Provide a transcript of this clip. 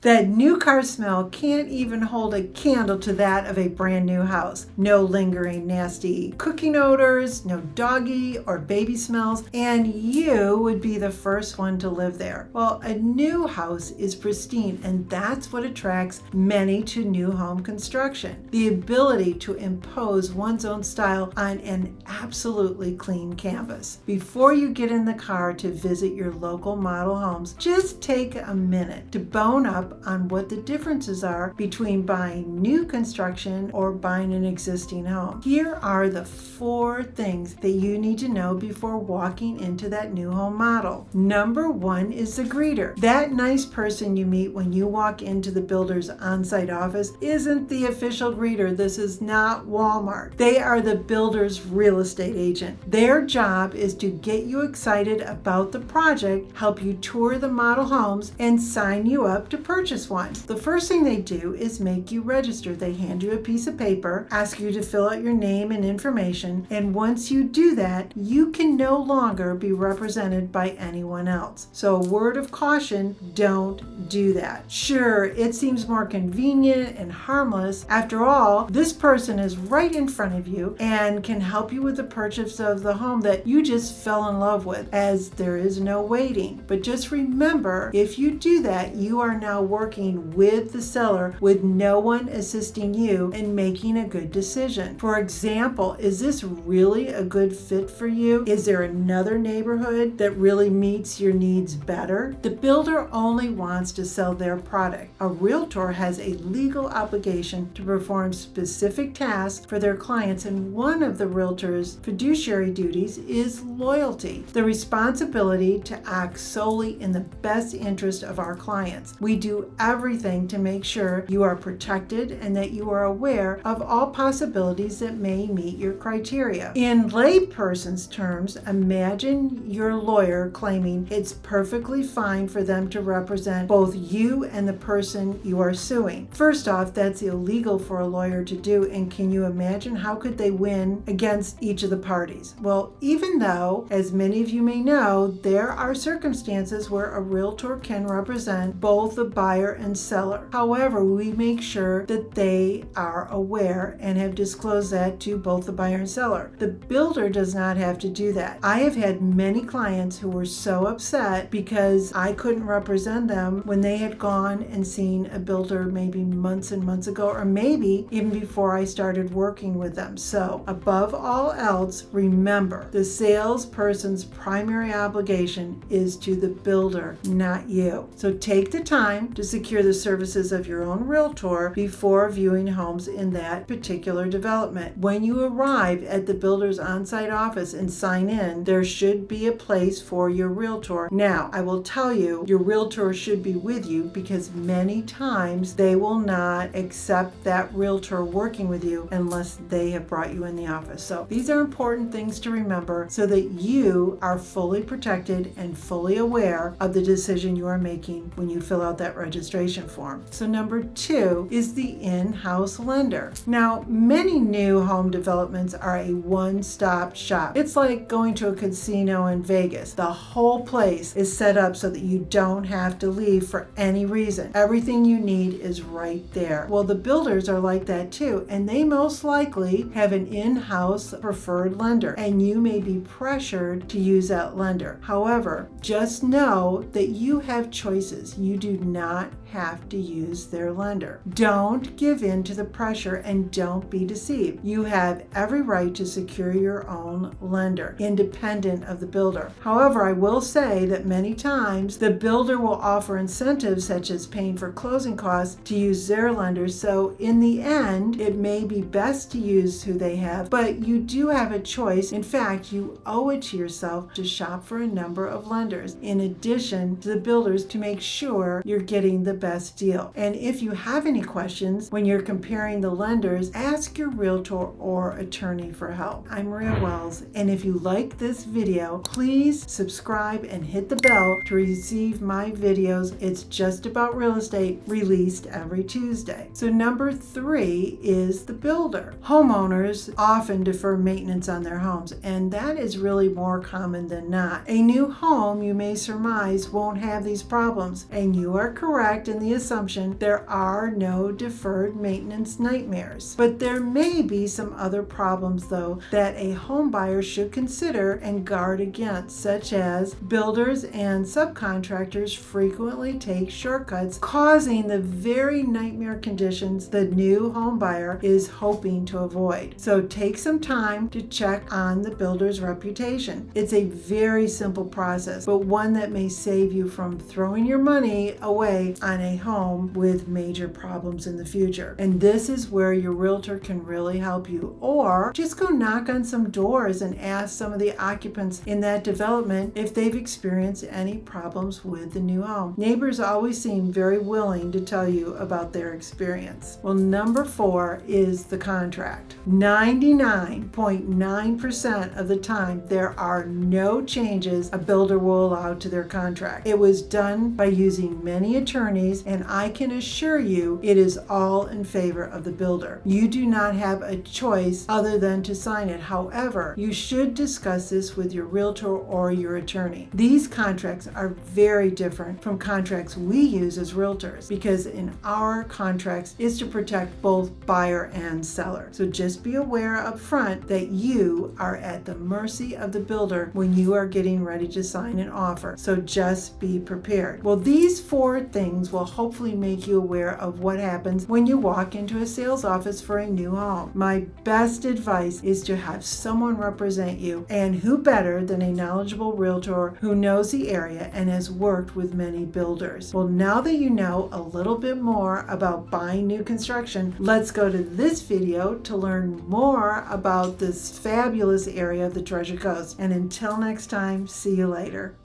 That new car smell can't even hold a candle to that of a brand new house. No lingering nasty cooking odors, no doggy or baby smells, and you would be the first one to live there. Well, a new house is pristine, and that's what attracts many to new home construction. The ability to impose one's own style on an absolutely clean canvas. Before you get in the car to visit your local model homes, just take a minute to bone up on what the differences are between buying new construction or buying an existing home. Here are the 4 things that you need to know before walking into that new home model. Number 1 is the greeter. That nice person you meet when you walk into the builder's on-site office isn't the official greeter. This is not Walmart. They are the builder's real estate agent. Their job is to get you excited about the project, help you tour the model homes, and sign you up to purchase one. The first thing they do is make you register. They hand you a piece of paper, ask you to fill out your name and information, and once you do that, you can no longer be represented by anyone else. So a word of caution, don't do that. Sure, it seems more convenient and harmless. After all, this person is right in front of you and can help you with the purchase of the home that you just fell in love with, as there is no waiting. But just remember, if you do that, you are now working with the seller with no one assisting you in making a good decision. For example, is this really a good fit for you? Is there another neighborhood that really meets your needs better? The builder only wants to sell their product. A realtor has a legal obligation to perform specific tasks for their clients, and one of the realtor's fiduciary duties is loyalty, the responsibility to act solely in the best interest of our clients. We do everything to make sure you are protected and that you are aware of all possibilities that may meet your criteria. In layperson's terms, imagine your lawyer claiming it's perfectly fine for them to represent both you and the person you are suing. First off, that's illegal for a lawyer to do, and can you imagine how could they win against each of the parties? Well, even though, as many of you may know, there are circumstances where a realtor can represent both the buyer and seller. However, we make sure that they are aware and have disclosed that to both the buyer and seller. The builder does not have to do that. I have had many clients who were so upset because I couldn't represent them when they had gone and seen a builder maybe months and months ago, or maybe even before I started working with them. So above all else, remember, the salesperson's primary obligation is to the builder, not you. So take the time to secure the services of your own realtor before viewing homes in that particular development. When you arrive at the builder's on-site office and sign in, there should be a place for your realtor. Now, I will tell you, your realtor should be with you because many times they will not accept that realtor working with you unless they have brought you in the office. So these are important things to remember so that you are fully protected and fully aware of the decision you are making when you fill out that registration form. So number 2 is the in-house lender. Now, many new home developments are a one-stop shop. It's like going to a casino in Vegas. The whole place is set up so that you don't have to leave for any reason. Everything you need is right there. Well, the builders are like that too, and they most likely have an in-house preferred lender, and you may be pressured to use that lender. However, just know that you have choices. You do not have to use their lender. Don't give in to the pressure and don't be deceived. You have every right to secure your own lender, independent of the builder. However, I will say that many times the builder will offer incentives such as paying for closing costs to use their lender. So in the end, it may be best to use who they have, but you do have a choice. In fact, you owe it to yourself to shop for a number of lenders in addition to the builders to make sure you're getting the best deal. And if you have any questions when you're comparing the lenders, ask your realtor or attorney for help. I'm Maria Wells, and if you like this video, please subscribe and hit the bell to receive my videos. It's just about real estate, released every Tuesday. So number 3 is the builder. Homeowners often defer maintenance on their homes, and that is really more common than not. A new home, you may surmise, won't have these problems, and you are correct in the assumption there are no deferred maintenance nightmares. But there may be some other problems, though, that a home buyer should consider and guard against, such as builders and subcontractors frequently take shortcuts, causing the very nightmare conditions the new home buyer is hoping to avoid. So take some time to check on the builder's reputation. It's a very simple process, but one that may save you from throwing your money away on a home with major problems in the future. And this is where your realtor can really help you. Or just go knock on some doors and ask some of the occupants in that development if they've experienced any problems with the new home. Neighbors always seem very willing to tell you about their experience. Well, number 4 is the contract. 99.9% of the time, there are no changes a builder will allow to their contract. It was done by using many attorneys, and I can assure you it is all in favor of the builder. You do not have a choice other than to sign it. However, you should discuss this with your realtor or your attorney. These contracts are very different from contracts we use as realtors, because in our contracts is to protect both buyer and seller. So just be aware up front that you are at the mercy of the builder when you are getting ready to sign an offer. So just be prepared. Well, these 4 things will hopefully make you aware of what happens when you walk into a sales office for a new home. My best advice is to have someone represent you, and who better than a knowledgeable realtor who knows the area and has worked with many builders. Well, now that you know a little bit more about buying new construction, let's go to this video to learn more about this fabulous area of the Treasure Coast. And until next time, see you later.